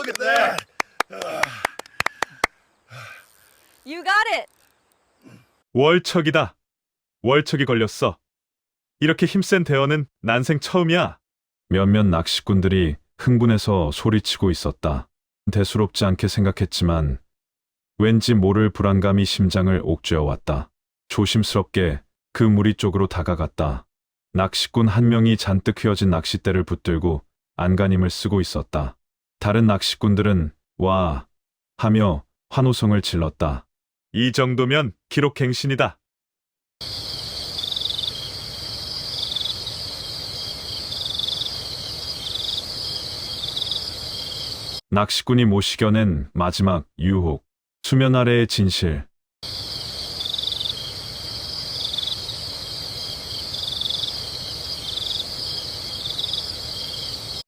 모르겠네. You got it. 월척이다. 월척이 걸렸어. 이렇게 힘센 대어는 난생 처음이야. 몇몇 낚시꾼들이 흥분해서 소리치고 있었다. 대수롭지 않게 생각했지만 왠지 모를 불안감이 심장을 옥죄어왔다. 조심스럽게 그 무리 쪽으로 다가갔다. 낚시꾼 한 명이 잔뜩 휘어진 낚싯대를 붙들고 안간힘을 쓰고 있었다. 다른 낚시꾼들은 와 하며 환호성을 질렀다. 이 정도면 기록 갱신이다. 낚시꾼이 못 이겨낸 마지막 유혹. 수면 아래의 진실.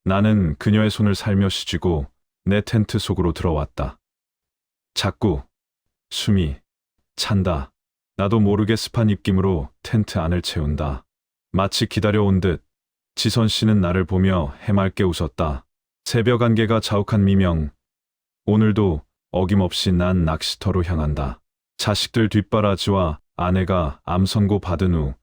나는 그녀의 손을 살며시 쥐고 내 텐트 속으로 들어왔다. 자꾸 숨이 찬다. 나도 모르게 습한 입김으로 텐트 안을 채운다. 마치 기다려온 듯 지선 씨는 나를 보며 해맑게 웃었다. 새벽 안개가 자욱한 미명. 오늘도 어김없이 난 낚시터로 향한다. 자식들 뒷바라지와 아내가 암 선고 받은 후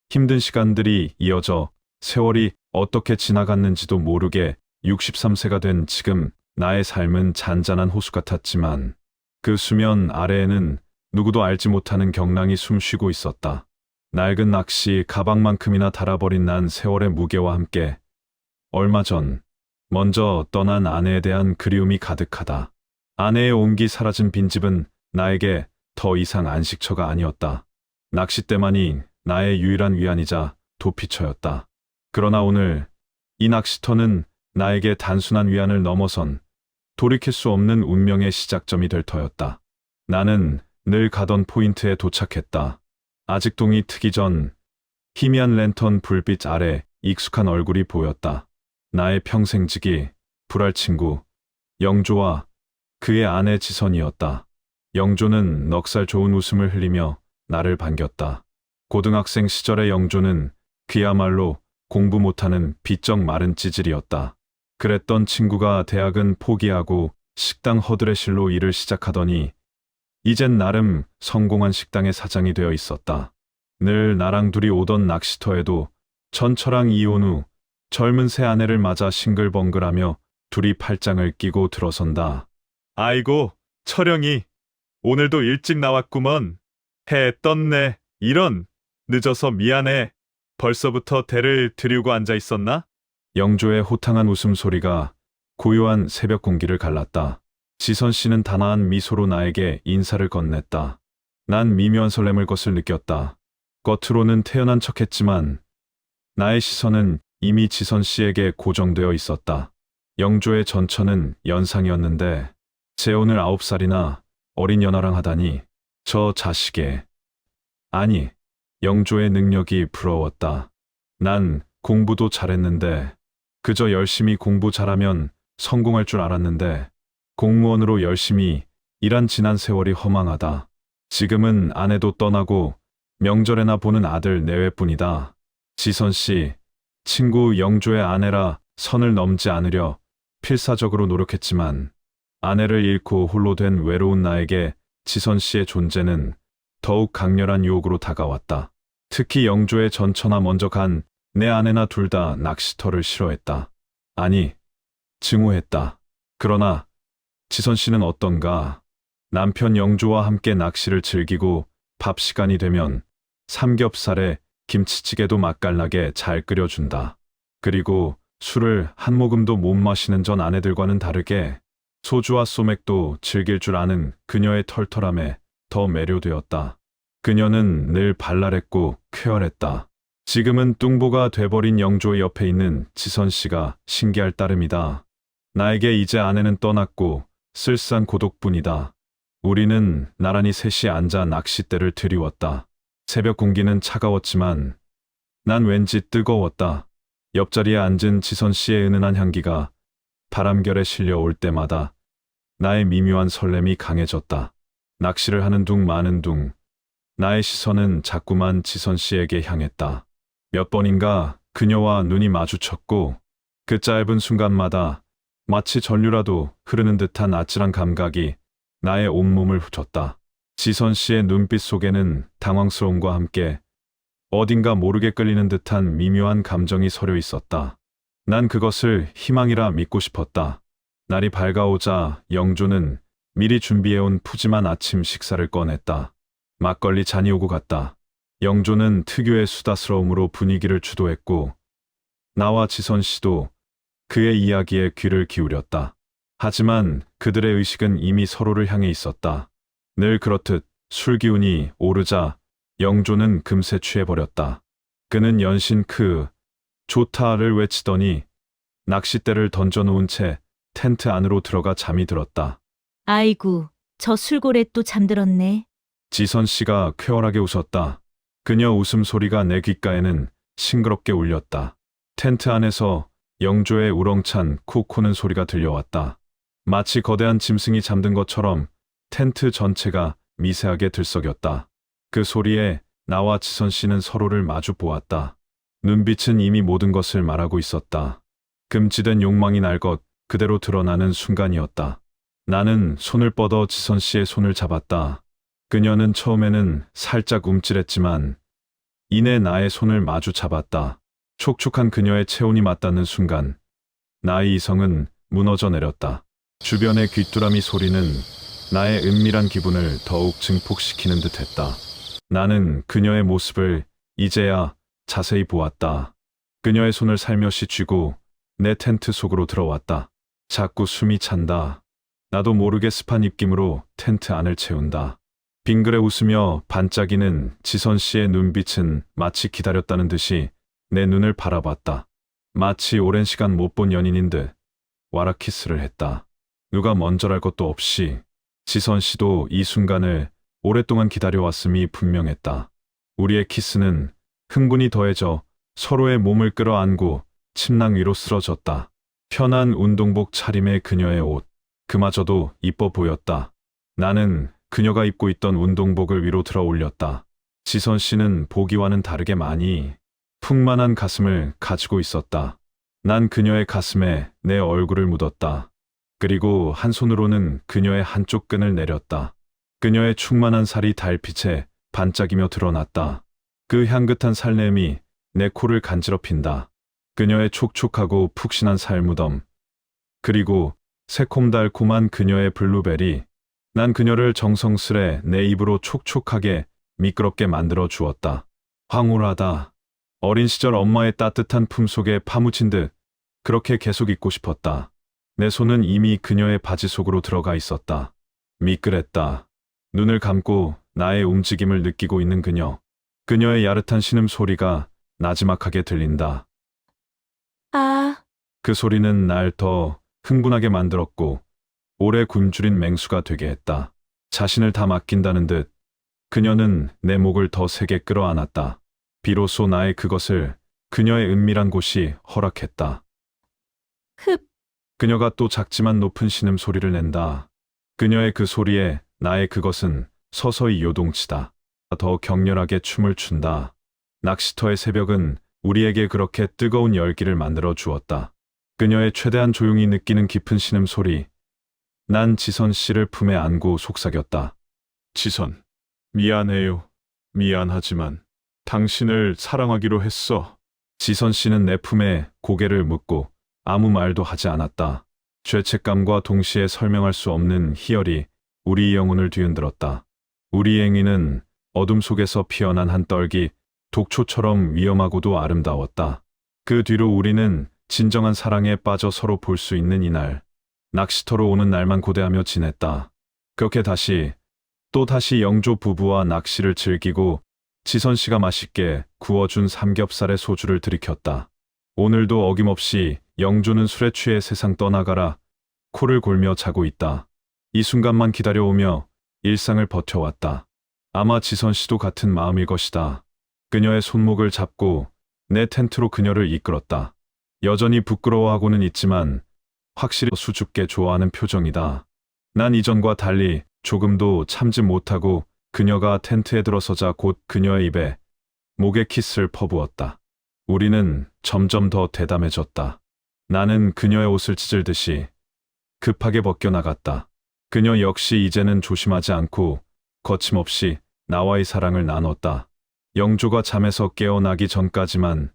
힘든 시간들이 이어져 세월이 어떻게 지나갔는지도 모르게 63세가 된 지금 나의 삶은 잔잔한 호수 같았지만 그 수면 아래에는 누구도 알지 못하는 경랑이 숨쉬고 있었다. 낡은 낚시 가방만큼이나 달아버린 난 세월의 무게와 함께 얼마 전 먼저 떠난 아내에 대한 그리움이 가득하다. 아내의 온기 사라진 빈집은 나에게 더 이상 안식처가 아니었다. 낚싯대만이 나의 유일한 위안이자 도피처였다. 그러나 오늘 이 낚시터는 나에게 단순한 위안을 넘어선 돌이킬 수 없는 운명의 시작점이 될 터였다. 나는 늘 가던 포인트에 도착했다. 아직 동이 트기 전 희미한 랜턴 불빛 아래 익숙한 얼굴이 보였다. 나의 평생지기, 불알 친구, 영조와 그의 아내 지선이었다. 영조는 넉살 좋은 웃음을 흘리며 나를 반겼다. 고등학생 시절의 영조는 그야말로 공부 못하는 비쩍 마른 찌질이었다. 그랬던 친구가 대학은 포기하고 식당 허드레실로 일을 시작하더니 이젠 나름 성공한 식당의 사장이 되어 있었다. 늘 나랑 둘이 오던 낚시터에도 전처랑 이혼 후 젊은 새 아내를 맞아 싱글벙글하며 둘이 팔짱을 끼고 들어선다. 아이고, 철영이 오늘도 일찍 나왔구먼. 해 떴네. 이런, 늦어서 미안해. 벌써부터 대를 들이우고 앉아 있었나? 영조의 호탕한 웃음소리가 고요한 새벽 공기를 갈랐다. 지선 씨는 단아한 미소로 나에게 인사를 건넸다. 난 미묘한 설렘을 것을 느꼈다. 겉으로는 태연한 척했지만 나의 시선은 이미 지선 씨에게 고정되어 있었다. 영조의 전처는 연상이었는데 제 오늘 9살이나 어린 연하랑 하다니 저 자식의 아니 영조의 능력이 부러웠다. 난 공부도 잘했는데 그저 열심히 공부 잘하면 성공할 줄 알았는데 공무원으로 열심히 일한 지난 세월이 허망하다. 지금은 아내도 떠나고 명절에나 보는 아들 내외뿐이다. 지선 씨, 친구 영조의 아내라 선을 넘지 않으려 필사적으로 노력했지만 아내를 잃고 홀로 된 외로운 나에게 지선 씨의 존재는 더욱 강렬한 유혹으로 다가왔다. 특히 영조의 전처나 먼저 간 내 아내나 둘 다 낚시터를 싫어했다. 아니, 증오했다. 그러나 지선 씨는 어떤가? 남편 영조와 함께 낚시를 즐기고 밥 시간이 되면 삼겹살에 김치찌개도 맛깔나게 잘 끓여준다. 그리고 술을 한 모금도 못 마시는 전 아내들과는 다르게 소주와 소맥도 즐길 줄 아는 그녀의 털털함에 더 매료되었다. 그녀는 늘 발랄했고 쾌활했다. 지금은 뚱보가 돼버린 영조 옆에 있는 지선 씨가 신기할 따름이다. 나에게 이제 아내는 떠났고 쓸쓸한 고독뿐이다. 우리는 나란히 셋이 앉아 낚싯대를 들이웠다. 새벽 공기는 차가웠지만 난 왠지 뜨거웠다. 옆자리에 앉은 지선 씨의 은은한 향기가 바람결에 실려올 때마다 나의 미묘한 설렘이 강해졌다. 낚시를 하는 둥 마는 둥 나의 시선은 자꾸만 지선 씨에게 향했다. 몇 번인가 그녀와 눈이 마주쳤고 그 짧은 순간마다 마치 전류라도 흐르는 듯한 아찔한 감각이 나의 온몸을 훑었다. 지선 씨의 눈빛 속에는 당황스러움과 함께 어딘가 모르게 끌리는 듯한 미묘한 감정이 서려 있었다. 난 그것을 희망이라 믿고 싶었다. 날이 밝아오자 영조는 미리 준비해온 푸짐한 아침 식사를 꺼냈다. 막걸리 잔이 오고 갔다. 영조는 특유의 수다스러움으로 분위기를 주도했고 나와 지선 씨도 그의 이야기에 귀를 기울였다. 하지만 그들의 의식은 이미 서로를 향해 있었다. 늘 그렇듯 술 기운이 오르자 영조는 금세 취해버렸다. 그는 연신 좋다를 외치더니 낚싯대를 던져놓은 채 텐트 안으로 들어가 잠이 들었다. 아이고, 저 술고래 또 잠들었네. 지선 씨가 쾌활하게 웃었다. 그녀 웃음소리가 내 귓가에는 싱그럽게 울렸다. 텐트 안에서 영조의 우렁찬 코 코는 소리가 들려왔다. 마치 거대한 짐승이 잠든 것처럼 텐트 전체가 미세하게 들썩였다. 그 소리에 나와 지선 씨는 서로를 마주 보았다. 눈빛은 이미 모든 것을 말하고 있었다. 금지된 욕망이 날 것 그대로 드러나는 순간이었다. 나는 손을 뻗어 지선 씨의 손을 잡았다. 그녀는 처음에는 살짝 움찔했지만 이내 나의 손을 마주 잡았다. 촉촉한 그녀의 체온이 맞닿는 순간 나의 이성은 무너져 내렸다. 주변의 귀뚜라미 소리는 나의 은밀한 기분을 더욱 증폭시키는 듯했다. 나는 그녀의 모습을 이제야 자세히 보았다. 그녀의 손을 살며시 쥐고 내 텐트 속으로 들어왔다. 자꾸 숨이 찬다. 나도 모르게 습한 입김으로 텐트 안을 채운다. 빙그레 웃으며 반짝이는 지선 씨의 눈빛은 마치 기다렸다는 듯이 내 눈을 바라봤다. 마치 오랜 시간 못 본 연인인 듯 와락 키스를 했다. 누가 먼저랄 것도 없이 지선 씨도 이 순간을 오랫동안 기다려왔음이 분명했다. 우리의 키스는 흥분이 더해져 서로의 몸을 끌어안고 침낭 위로 쓰러졌다. 편한 운동복 차림의 그녀의 옷, 그마저도 이뻐 보였다. 나는 그녀가 입고 있던 운동복을 위로 들어 올렸다. 지선 씨는 보기와는 다르게 많이 풍만한 가슴을 가지고 있었다. 난 그녀의 가슴에 내 얼굴을 묻었다. 그리고 한 손으로는 그녀의 한쪽 끈을 내렸다. 그녀의 충만한 살이 달빛에 반짝이며 드러났다. 그 향긋한 살냄이 내 코를 간지럽힌다. 그녀의 촉촉하고 푹신한 살무덤, 그리고 새콤달콤한 그녀의 블루베리. 난 그녀를 정성스레 내 입으로 촉촉하게 미끄럽게 만들어 주었다. 황홀하다. 어린 시절 엄마의 따뜻한 품속에 파묻힌 듯 그렇게 계속 있고 싶었다. 내 손은 이미 그녀의 바지 속으로 들어가 있었다. 미끌했다. 눈을 감고 나의 움직임을 느끼고 있는 그녀. 그녀의 야릇한 신음소리가 나지막하게 들린다. 아, 그 소리는 날 더 흥분하게 만들었고 오래 굶주린 맹수가 되게 했다. 자신을 다 맡긴다는 듯 그녀는 내 목을 더 세게 끌어안았다. 비로소 나의 그것을 그녀의 은밀한 곳이 허락했다. 흡, 그녀가 또 작지만 높은 신음소리를 낸다. 그녀의 그 소리에 나의 그것은 서서히 요동치다. 더 격렬하게 춤을 춘다. 낚시터의 새벽은 우리에게 그렇게 뜨거운 열기를 만들어 주었다. 그녀의 최대한 조용히 느끼는 깊은 신음소리. 난 지선 씨를 품에 안고 속삭였다. 지선, 미안해요. 미안하지만 당신을 사랑하기로 했어. 지선 씨는 내 품에 고개를 묻고 아무 말도 하지 않았다. 죄책감과 동시에 설명할 수 없는 희열이 우리 영혼을 뒤흔들었다. 우리 행위는 어둠 속에서 피어난 한 떨기, 독초처럼 위험하고도 아름다웠다. 그 뒤로 우리는 진정한 사랑에 빠져 서로 볼 수 있는 이날, 낚시터로 오는 날만 고대하며 지냈다. 그렇게 또다시 영조 부부와 낚시를 즐기고 지선 씨가 맛있게 구워준 삼겹살에 소주를 들이켰다. 오늘도 어김없이 영조는 술에 취해 세상 떠나가라 코를 골며 자고 있다. 이 순간만 기다려오며 일상을 버텨왔다. 아마 지선 씨도 같은 마음일 것이다. 그녀의 손목을 잡고 내 텐트로 그녀를 이끌었다. 여전히 부끄러워하고는 있지만 확실히 수줍게 좋아하는 표정이다. 난 이전과 달리 조금도 참지 못하고 그녀가 텐트에 들어서자 곧 그녀의 입에 목에 키스를 퍼부었다. 우리는 점점 더 대담해졌다. 나는 그녀의 옷을 찢을듯이 급하게 벗겨나갔다. 그녀 역시 이제는 조심하지 않고 거침없이 나와의 사랑을 나눴다. 영조가 잠에서 깨어나기 전까지만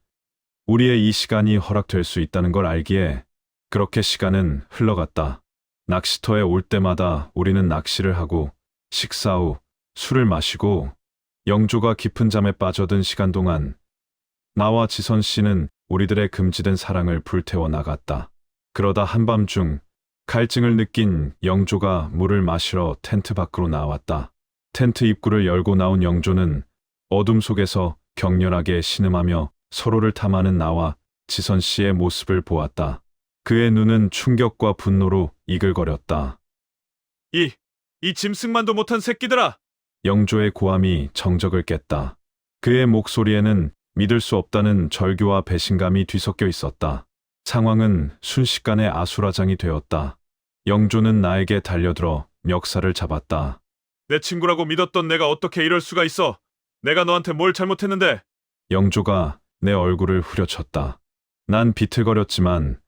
우리의 이 시간이 허락될 수 있다는 걸 알기에 그렇게 시간은 흘러갔다. 낚시터에 올 때마다 우리는 낚시를 하고 식사 후 술을 마시고 영조가 깊은 잠에 빠져든 시간 동안 나와 지선 씨는 우리들의 금지된 사랑을 불태워 나갔다. 그러다 한밤중 갈증을 느낀 영조가 물을 마시러 텐트 밖으로 나왔다. 텐트 입구를 열고 나온 영조는 어둠 속에서 격렬하게 신음하며 서로를 탐하는 나와 지선 씨의 모습을 보았다. 그의 눈은 충격과 분노로 이글거렸다. 이 짐승만도 못한 새끼들아! 영조의 고함이 정적을 깼다. 그의 목소리에는 믿을 수 없다는 절규와 배신감이 뒤섞여 있었다. 상황은 순식간에 아수라장이 되었다. 영조는 나에게 달려들어 멱살을 잡았다. 내 친구라고 믿었던 내가 어떻게 이럴 수가 있어? 내가 너한테 뭘 잘못했는데? 영조가 내 얼굴을 후려쳤다. 난 비틀거렸지만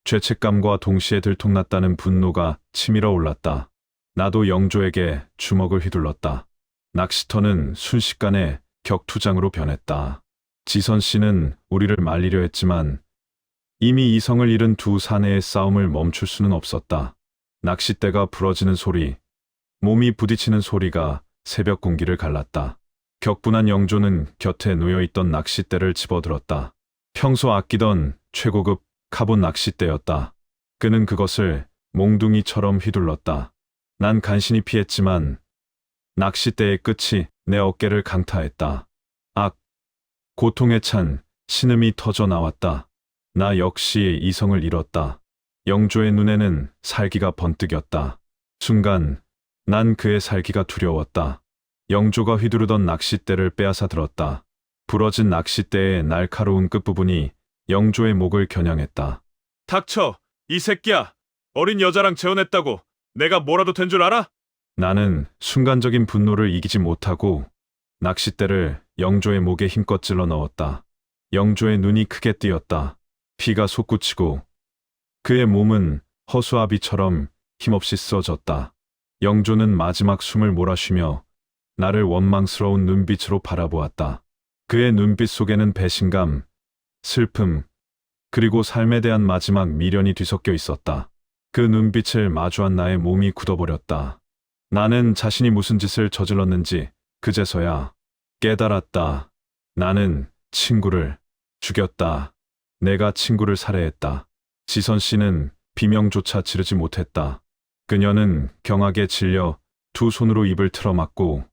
죄책감과 동시에 들통났다는 분노가 치밀어 올랐다. 나도 영조에게 주먹을 휘둘렀다. 낚시터는 순식간에 격투장으로 변했다. 지선 씨는 우리를 말리려 했지만 이미 이성을 잃은 두 사내의 싸움을 멈출 수는 없었다. 낚싯대가 부러지는 소리, 몸이 부딪히는 소리가 새벽 공기를 갈랐다. 격분한 영조는 곁에 놓여있던 낚싯대를 집어들었다. 평소 아끼던 최고급 카본 낚싯대였다. 그는 그것을 몽둥이처럼 휘둘렀다. 난 간신히 피했지만 낚싯대의 끝이 내 어깨를 강타했다. 악! 고통에 찬 신음이 터져 나왔다. 나 역시 이성을 잃었다. 영조의 눈에는 살기가 번뜩였다. 순간 난 그의 살기가 두려웠다. 영조가 휘두르던 낚싯대를 빼앗아 들었다. 부러진 낚싯대의 날카로운 끝부분이 영조의 목을 겨냥했다. 닥쳐! 이 새끼야! 어린 여자랑 재혼했다고 내가 뭐라도 된 줄 알아? 나는 순간적인 분노를 이기지 못하고 낚싯대를 영조의 목에 힘껏 찔러 넣었다. 영조의 눈이 크게 띄었다. 피가 솟구치고 그의 몸은 허수아비처럼 힘없이 쓰러졌다. 영조는 마지막 숨을 몰아쉬며 나를 원망스러운 눈빛으로 바라보았다. 그의 눈빛 속에는 배신감, 슬픔, 그리고 삶에 대한 마지막 미련이 뒤섞여 있었다. 그 눈빛을 마주한 나의 몸이 굳어버렸다. 나는 자신이 무슨 짓을 저질렀는지 그제서야 깨달았다. 나는 친구를 죽였다. 내가 친구를 살해했다. 지선 씨는 비명조차 지르지 못했다. 그녀는 경악에 질려 두 손으로 입을 틀어막고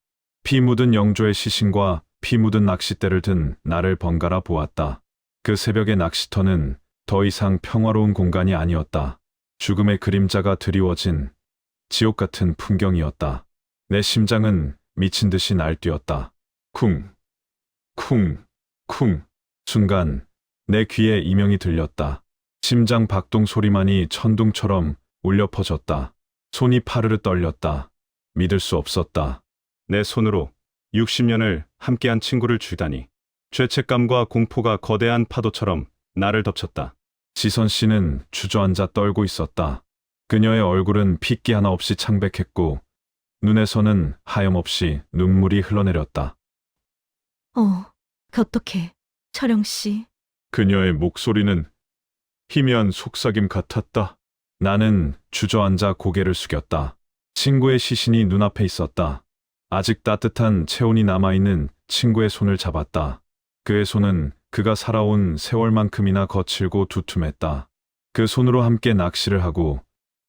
피 묻은 영조의 시신과 피 묻은 낚싯대를 든 나를 번갈아 보았다. 그 새벽의 낚시터는 더 이상 평화로운 공간이 아니었다. 죽음의 그림자가 드리워진 지옥 같은 풍경이었다. 내 심장은 미친 듯이 날뛰었다. 쿵, 쿵, 쿵. 순간 내 귀에 이명이 들렸다. 심장 박동 소리만이 천둥처럼 울려 퍼졌다. 손이 파르르 떨렸다. 믿을 수 없었다. 내 손으로 60년을 함께한 친구를 죽이다니. 죄책감과 공포가 거대한 파도처럼 나를 덮쳤다. 지선 씨는 주저앉아 떨고 있었다. 그녀의 얼굴은 핏기 하나 없이 창백했고 눈에서는 하염없이 눈물이 흘러내렸다. 어떡해, 철영 씨. 그녀의 목소리는 희미한 속삭임 같았다. 나는 주저앉아 고개를 숙였다. 친구의 시신이 눈앞에 있었다. 아직 따뜻한 체온이 남아있는 친구의 손을 잡았다. 그의 손은 그가 살아온 세월만큼이나 거칠고 두툼했다. 그 손으로 함께 낚시를 하고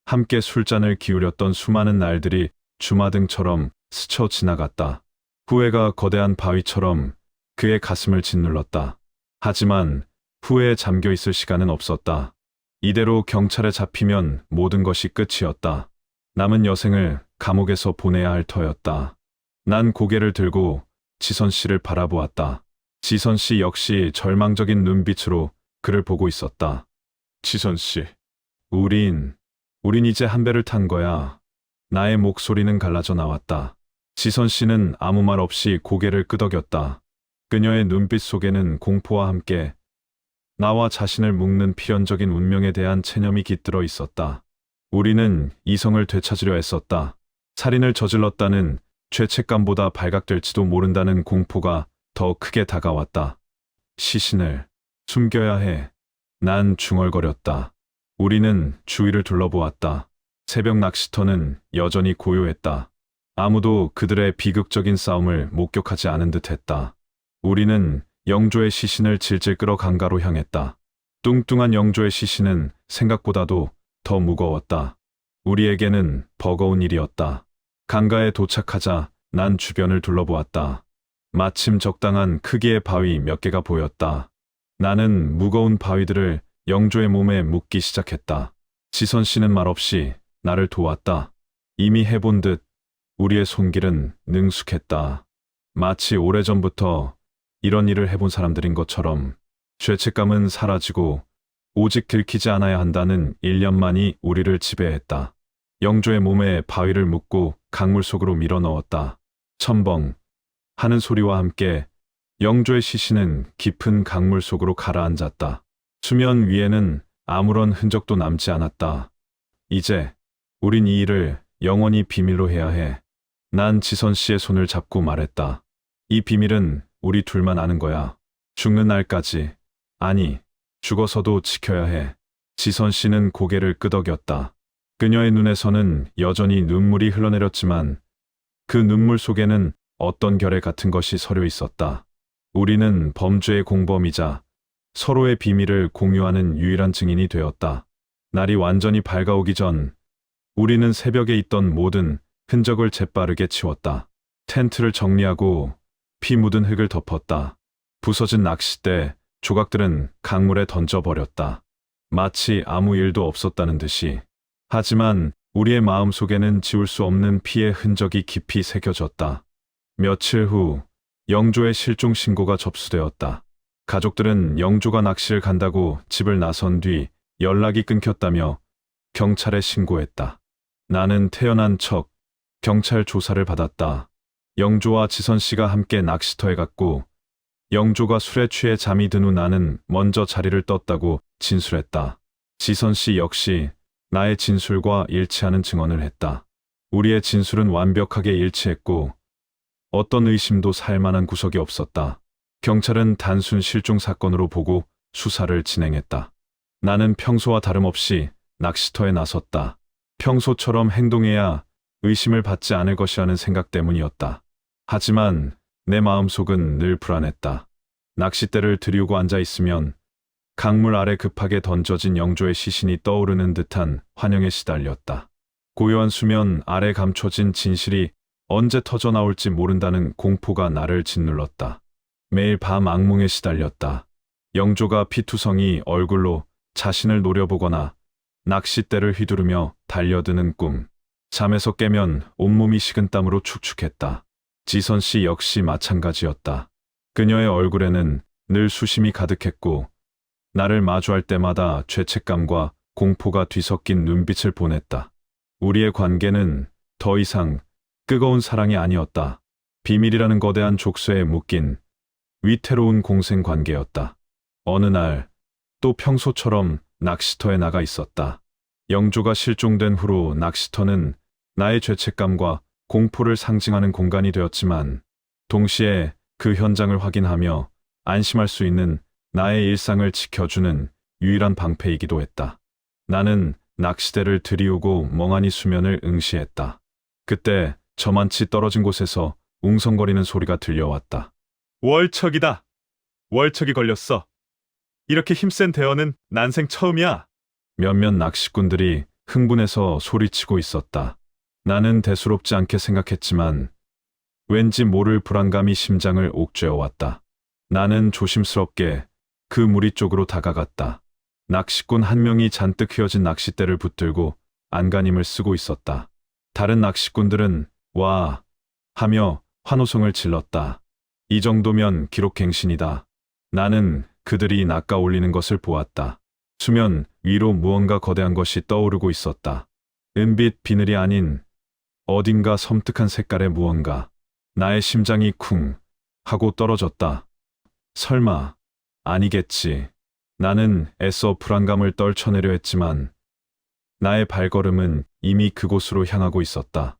함께 술잔을 기울였던 수많은 날들이 주마등처럼 스쳐 지나갔다. 후회가 거대한 바위처럼 그의 가슴을 짓눌렀다. 하지만 후회에 잠겨 있을 시간은 없었다. 이대로 경찰에 잡히면 모든 것이 끝이었다. 남은 여생을 감옥에서 보내야 할 터였다. 난 고개를 들고 지선 씨를 바라보았다. 지선 씨 역시 절망적인 눈빛으로 그를 보고 있었다. 지선 씨, 우린 이제 한 배를 탄 거야. 나의 목소리는 갈라져 나왔다. 지선 씨는 아무 말 없이 고개를 끄덕였다. 그녀의 눈빛 속에는 공포와 함께 나와 자신을 묶는 필연적인 운명에 대한 체념이 깃들어 있었다. 우리는 이성을 되찾으려 애썼다. 살인을 저질렀다는 죄책감보다 발각될지도 모른다는 공포가 더 크게 다가왔다. 시신을 숨겨야 해. 난 중얼거렸다. 우리는 주위를 둘러보았다. 새벽 낚시터는 여전히 고요했다. 아무도 그들의 비극적인 싸움을 목격하지 않은 듯했다. 우리는 영조의 시신을 질질 끌어 강가로 향했다. 뚱뚱한 영조의 시신은 생각보다도 더 무거웠다. 우리에게는 버거운 일이었다. 강가에 도착하자 난 주변을 둘러보았다. 마침 적당한 크기의 바위 몇 개가 보였다. 나는 무거운 바위들을 영조의 몸에 묻기 시작했다. 지선 씨는 말없이 나를 도왔다. 이미 해본 듯 우리의 손길은 능숙했다. 마치 오래전부터 이런 일을 해본 사람들인 것처럼. 죄책감은 사라지고 오직 들키지 않아야 한다는 일념만이 우리를 지배했다. 영조의 몸에 바위를 묻고 강물 속으로 밀어 넣었다. 첨벙 하는 소리와 함께 영조의 시신은 깊은 강물 속으로 가라앉았다. 수면 위에는 아무런 흔적도 남지 않았다. 이제 우린 이 일을 영원히 비밀로 해야 해. 난 지선 씨의 손을 잡고 말했다. 이 비밀은 우리 둘만 아는 거야. 죽는 날까지. 아니, 죽어서도 지켜야 해. 지선 씨는 고개를 끄덕였다. 그녀의 눈에서는 여전히 눈물이 흘러내렸지만 그 눈물 속에는 어떤 결의 같은 것이 서려 있었다. 우리는 범죄의 공범이자 서로의 비밀을 공유하는 유일한 증인이 되었다. 날이 완전히 밝아오기 전 우리는 새벽에 있던 모든 흔적을 재빠르게 치웠다. 텐트를 정리하고 피 묻은 흙을 덮었다. 부서진 낚싯대 조각들은 강물에 던져버렸다. 마치 아무 일도 없었다는 듯이. 하지만 우리의 마음 속에는 지울 수 없는 피의 흔적이 깊이 새겨졌다. 며칠 후 영조의 실종 신고가 접수되었다. 가족들은 영조가 낚시를 간다고 집을 나선 뒤 연락이 끊겼다며 경찰에 신고했다. 나는 태어난 척 경찰 조사를 받았다. 영조와 지선 씨가 함께 낚시터에 갔고 영조가 술에 취해 잠이 든 후 나는 먼저 자리를 떴다고 진술했다. 지선 씨 역시 나의 진술과 일치하는 증언을 했다. 우리의 진술은 완벽하게 일치했고 어떤 의심도 살 만한 구석이 없었다. 경찰은 단순 실종 사건으로 보고 수사를 진행했다. 나는 평소와 다름없이 낚시터에 나섰다. 평소처럼 행동해야 의심을 받지 않을 것이라는 생각 때문이었다. 하지만 내 마음속은 늘 불안했다. 낚싯대를 들이우고 앉아 있으면 강물 아래 급하게 던져진 영조의 시신이 떠오르는 듯한 환영에 시달렸다. 고요한 수면 아래 감춰진 진실이 언제 터져나올지 모른다는 공포가 나를 짓눌렀다. 매일 밤 악몽에 시달렸다. 영조가 피투성이 얼굴로 자신을 노려보거나 낚싯대를 휘두르며 달려드는 꿈. 잠에서 깨면 온몸이 식은땀으로 축축했다. 지선 씨 역시 마찬가지였다. 그녀의 얼굴에는 늘 수심이 가득했고 나를 마주할 때마다 죄책감과 공포가 뒤섞인 눈빛을 보냈다. 우리의 관계는 더 이상 뜨거운 사랑이 아니었다. 비밀이라는 거대한 족쇄에 묶인 위태로운 공생 관계였다. 어느 날 또 평소처럼 낚시터에 나가 있었다. 영조가 실종된 후로 낚시터는 나의 죄책감과 공포를 상징하는 공간이 되었지만 동시에 그 현장을 확인하며 안심할 수 있는 나의 일상을 지켜주는 유일한 방패이기도 했다. 나는 낚시대를 들이우고 멍하니 수면을 응시했다. 그때 저만치 떨어진 곳에서 웅성거리는 소리가 들려왔다. 월척이다. 월척이 걸렸어. 이렇게 힘센 대어는 난생 처음이야. 몇몇 낚시꾼들이 흥분해서 소리치고 있었다. 나는 대수롭지 않게 생각했지만 왠지 모를 불안감이 심장을 옥죄어왔다. 나는 조심스럽게 그 무리 쪽으로 다가갔다. 낚시꾼 한 명이 잔뜩 휘어진 낚싯대를 붙들고 안간힘을 쓰고 있었다. 다른 낚시꾼들은 와 하며 환호성을 질렀다. 이 정도면 기록갱신이다. 나는 그들이 낚아 올리는 것을 보았다. 수면 위로 무언가 거대한 것이 떠오르고 있었다. 은빛 비늘이 아닌 어딘가 섬뜩한 색깔의 무언가. 나의 심장이 쿵 하고 떨어졌다. 설마 아니겠지. 나는 애써 불안감을 떨쳐내려 했지만 나의 발걸음은 이미 그곳으로 향하고 있었다.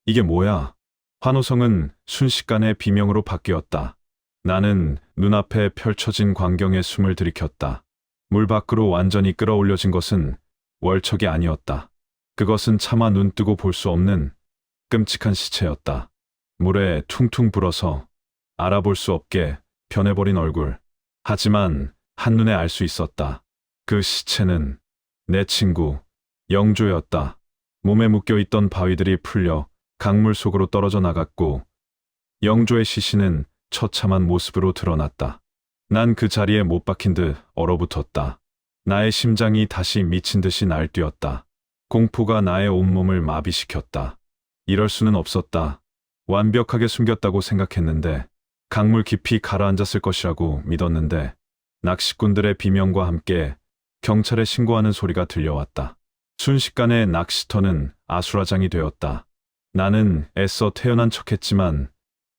이게 뭐야? 환호성은 순식간에 비명으로 바뀌었다. 나는 눈앞에 펼쳐진 광경에 숨을 들이켰다. 물 밖으로 완전히 끌어올려진 것은 월척이 아니었다. 그것은 차마 눈뜨고 볼 수 없는 끔찍한 시체였다. 물에 퉁퉁 불어서 알아볼 수 없게 변해버린 얼굴. 하지만 한눈에 알 수 있었다. 그 시체는 내 친구 영조였다. 몸에 묶여있던 바위들이 풀려 강물 속으로 떨어져 나갔고 영조의 시신은 처참한 모습으로 드러났다. 난 그 자리에 못 박힌 듯 얼어붙었다. 나의 심장이 다시 미친 듯이 날뛰었다. 공포가 나의 온몸을 마비시켰다. 이럴 수는 없었다. 완벽하게 숨겼다고 생각했는데, 강물 깊이 가라앉았을 것이라고 믿었는데, 낚시꾼들의 비명과 함께 경찰에 신고하는 소리가 들려왔다. 순식간에 낚시터는 아수라장이 되었다. 나는 애써 태어난 척했지만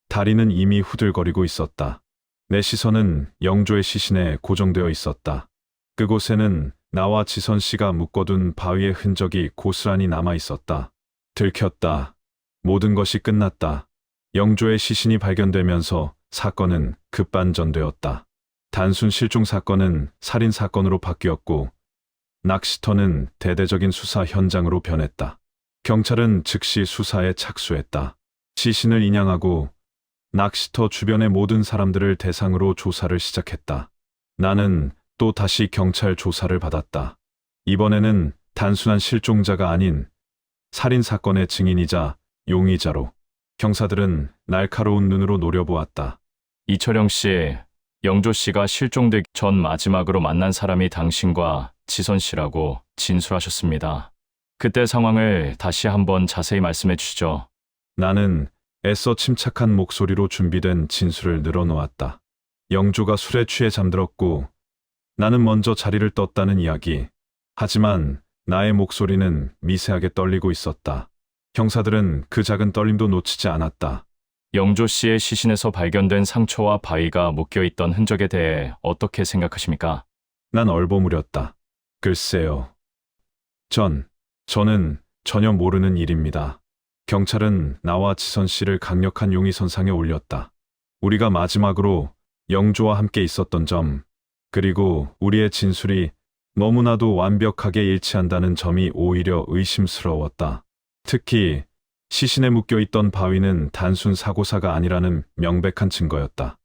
다리는 이미 후들거리고 있었다. 내 시선은 영조의 시신에 고정되어 있었다. 그곳에는 나와 지선 씨가 묶어둔 바위의 흔적이 고스란히 남아 있었다. 들켰다. 모든 것이 끝났다. 영조의 시신이 발견되면서 사건은 급반전되었다. 단순 실종 사건은 살인 사건으로 바뀌었고 낚시터는 대대적인 수사 현장으로 변했다. 경찰은 즉시 수사에 착수했다. 시신을 인양하고 낚시터 주변의 모든 사람들을 대상으로 조사를 시작했다. 나는 또 다시 경찰 조사를 받았다. 이번에는 단순한 실종자가 아닌 살인 사건의 증인이자 용의자로 경사들은 날카로운 눈으로 노려보았다. 이철영 씨, 영조 씨가 실종되기 전 마지막으로 만난 사람이 당신과 지선 씨라고 진술하셨습니다. 그때 상황을 다시 한번 자세히 말씀해 주시죠. 나는 애써 침착한 목소리로 준비된 진술을 늘어놓았다. 영조가 술에 취해 잠들었고 나는 먼저 자리를 떴다는 이야기. 하지만 나의 목소리는 미세하게 떨리고 있었다. 형사들은 그 작은 떨림도 놓치지 않았다. 영조 씨의 시신에서 발견된 상처와 바위가 묶여있던 흔적에 대해 어떻게 생각하십니까? 난 얼버무렸다. 글쎄요. 저는 전혀 모르는 일입니다. 경찰은 나와 지선 씨를 강력한 용의선상에 올렸다. 우리가 마지막으로 영조와 함께 있었던 점, 그리고 우리의 진술이 너무나도 완벽하게 일치한다는 점이 오히려 의심스러웠다. 특히 시신에 묶여있던 바위는 단순 사고사가 아니라는 명백한 증거였다.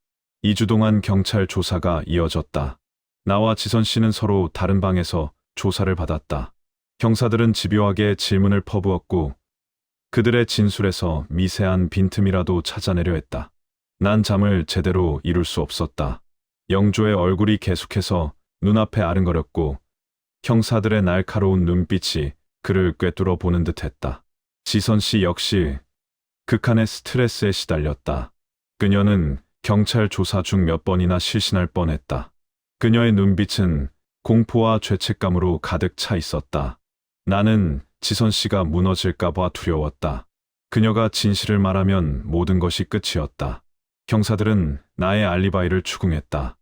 2주 동안 경찰 조사가 이어졌다. 나와 지선 씨는 서로 다른 방에서 조사를 받았다. 형사들은 집요하게 질문을 퍼부었고 그들의 진술에서 미세한 빈틈이라도 찾아내려 했다. 난 잠을 제대로 이룰 수 없었다. 영조의 얼굴이 계속해서 눈앞에 아른거렸고 형사들의 날카로운 눈빛이 그를 꿰뚫어 보는 듯했다. 지선 씨 역시 극한의 스트레스에 시달렸다. 그녀는 경찰 조사 중 몇 번이나 실신할 뻔했다. 그녀의 눈빛은 공포와 죄책감으로 가득 차 있었다. 나는 지선 씨가 무너질까봐 두려웠다. 그녀가 진실을 말하면 모든 것이 끝이었다. 형사들은 나의 알리바이를 추궁했다.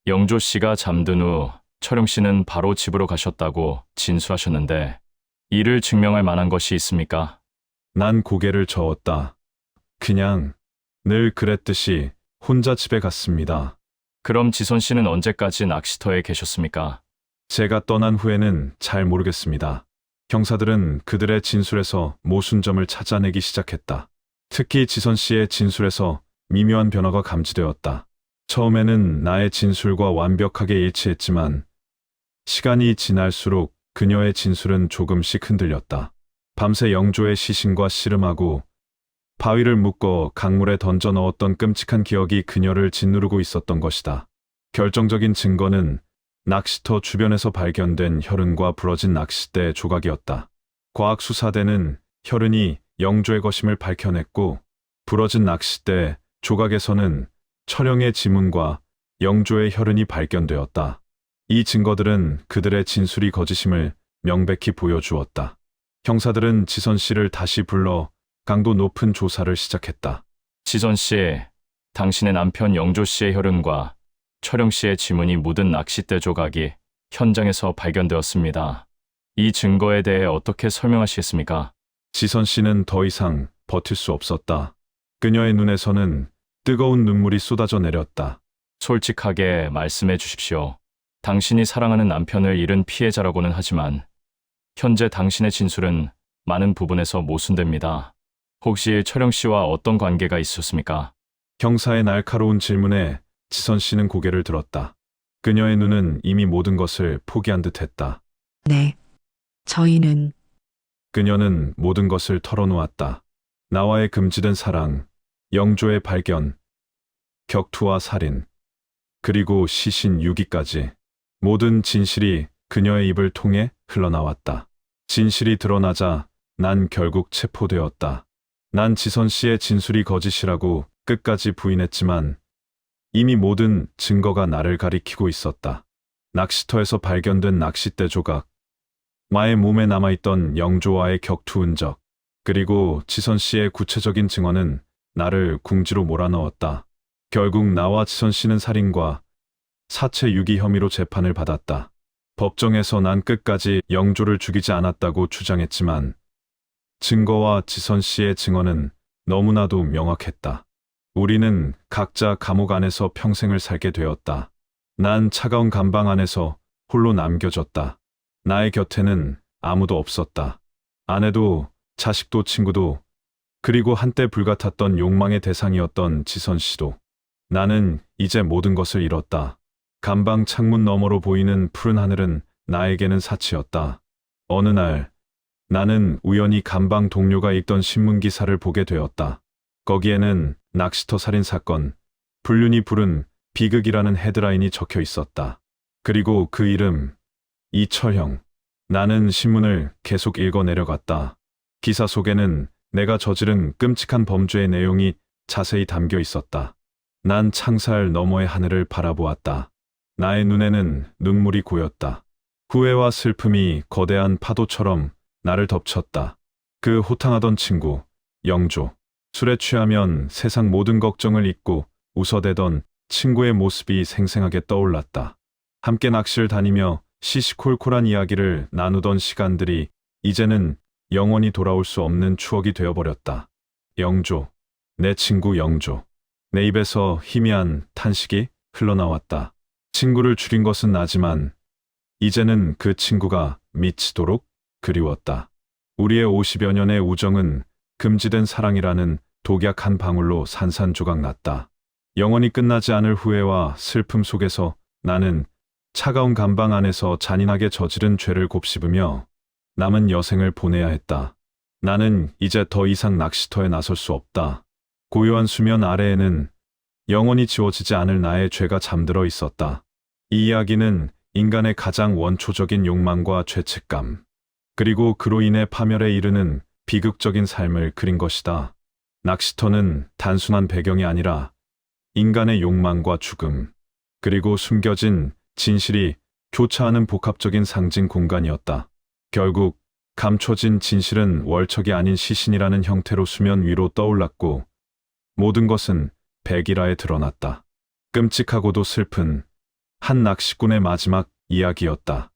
영조 씨가 잠든 후 철영 씨는 바로 집으로 가셨다고 진술하셨는데 이를 증명할 만한 것이 있습니까? 난 고개를 저었다. 그냥 늘 그랬듯이 혼자 집에 갔습니다. 그럼 지선 씨는 언제까지 낚시터에 계셨습니까? 제가 떠난 후에는 잘 모르겠습니다. 형사들은 그들의 진술에서 모순점을 찾아내기 시작했다. 특히 지선 씨의 진술에서 미묘한 변화가 감지되었다. 처음에는 나의 진술과 완벽하게 일치했지만 시간이 지날수록 그녀의 진술은 조금씩 흔들렸다. 밤새 영조의 시신과 씨름하고 바위를 묶어 강물에 던져 넣었던 끔찍한 기억이 그녀를 짓누르고 있었던 것이다. 결정적인 증거는 낚시터 주변에서 발견된 혈흔과 부러진 낚싯대 조각이었다. 과학수사대는 혈흔이 영조의 것임을 밝혀냈고 부러진 낚싯대 조각에서는 철영의 지문과 영조의 혈흔이 발견되었다. 이 증거들은 그들의 진술이 거짓임을 명백히 보여주었다. 형사들은 지선 씨를 다시 불러 강도 높은 조사를 시작했다. 지선 씨, 당신의 남편 영조 씨의 혈흔과 철영 씨의 지문이 묻은 낚싯대 조각이 현장에서 발견되었습니다. 이 증거에 대해 어떻게 설명하시겠습니까? 지선 씨는 더 이상 버틸 수 없었다. 그녀의 눈에서는 뜨거운 눈물이 쏟아져 내렸다. 솔직하게 말씀해 주십시오. 당신이 사랑하는 남편을 잃은 피해자라고는 하지만 현재 당신의 진술은 많은 부분에서 모순됩니다. 혹시 철영 씨와 어떤 관계가 있었습니까? 형사의 날카로운 질문에 지선 씨는 고개를 들었다. 그녀의 눈은 이미 모든 것을 포기한 듯했다. 네. 저희는 그녀는 모든 것을 털어놓았다. 나와의 금지된 사랑, 영조의 발견, 격투와 살인, 그리고 시신 유기까지 모든 진실이 그녀의 입을 통해 흘러나왔다. 진실이 드러나자 난 결국 체포되었다. 난 지선 씨의 진술이 거짓이라고 끝까지 부인했지만 이미 모든 증거가 나를 가리키고 있었다. 낚시터에서 발견된 낚싯대 조각, 마의 몸에 남아있던 영조와의 격투 흔적, 그리고 지선 씨의 구체적인 증언은 나를 궁지로 몰아넣었다. 결국 나와 지선 씨는 살인과 사체 유기 혐의로 재판을 받았다. 법정에서 난 끝까지 영조를 죽이지 않았다고 주장했지만 증거와 지선 씨의 증언은 너무나도 명확했다. 우리는 각자 감옥 안에서 평생을 살게 되었다. 난 차가운 감방 안에서 홀로 남겨졌다. 나의 곁에는 아무도 없었다. 아내도 자식도 친구도 그리고 한때 불같았던 욕망의 대상이었던 지선 씨도. 나는 이제 모든 것을 잃었다. 감방 창문 너머로 보이는 푸른 하늘은 나에게는 사치였다. 어느 날 나는 우연히 감방 동료가 읽던 신문 기사를 보게 되었다. 거기에는 낚시터 살인 사건, 불륜이 부른 비극이라는 헤드라인이 적혀 있었다. 그리고 그 이름, 이철형. 나는 신문을 계속 읽어 내려갔다. 기사 속에는 내가 저지른 끔찍한 범죄의 내용이 자세히 담겨 있었다. 난 창살 너머의 하늘을 바라보았다. 나의 눈에는 눈물이 고였다. 후회와 슬픔이 거대한 파도처럼 나를 덮쳤다. 그 호탕하던 친구, 영조. 술에 취하면 세상 모든 걱정을 잊고 웃어대던 친구의 모습이 생생하게 떠올랐다. 함께 낚시를 다니며 시시콜콜한 이야기를 나누던 시간들이 이제는 영원히 돌아올 수 없는 추억이 되어버렸다. 영조, 내 친구 영조. 내 입에서 희미한 탄식이 흘러나왔다. 친구를 죽인 것은 나지만 이제는 그 친구가 미치도록 그리웠다. 우리의 50여 년의 우정은 금지된 사랑이라는 독약 한 방울로 산산조각 났다. 영원히 끝나지 않을 후회와 슬픔 속에서 나는 차가운 감방 안에서 잔인하게 저지른 죄를 곱씹으며 남은 여생을 보내야 했다. 나는 이제 더 이상 낚시터에 나설 수 없다. 고요한 수면 아래에는 영원히 지워지지 않을 나의 죄가 잠들어 있었다. 이 이야기는 인간의 가장 원초적인 욕망과 죄책감, 그리고 그로 인해 파멸에 이르는 비극적인 삶을 그린 것이다. 낚시터는 단순한 배경이 아니라 인간의 욕망과 죽음, 그리고 숨겨진 진실이 교차하는 복합적인 상징 공간이었다. 결국 감춰진 진실은 월척이 아닌 시신이라는 형태로 수면 위로 떠올랐고 모든 것은 백일화에 드러났다. 끔찍하고도 슬픈 한 낚시꾼의 마지막 이야기였다.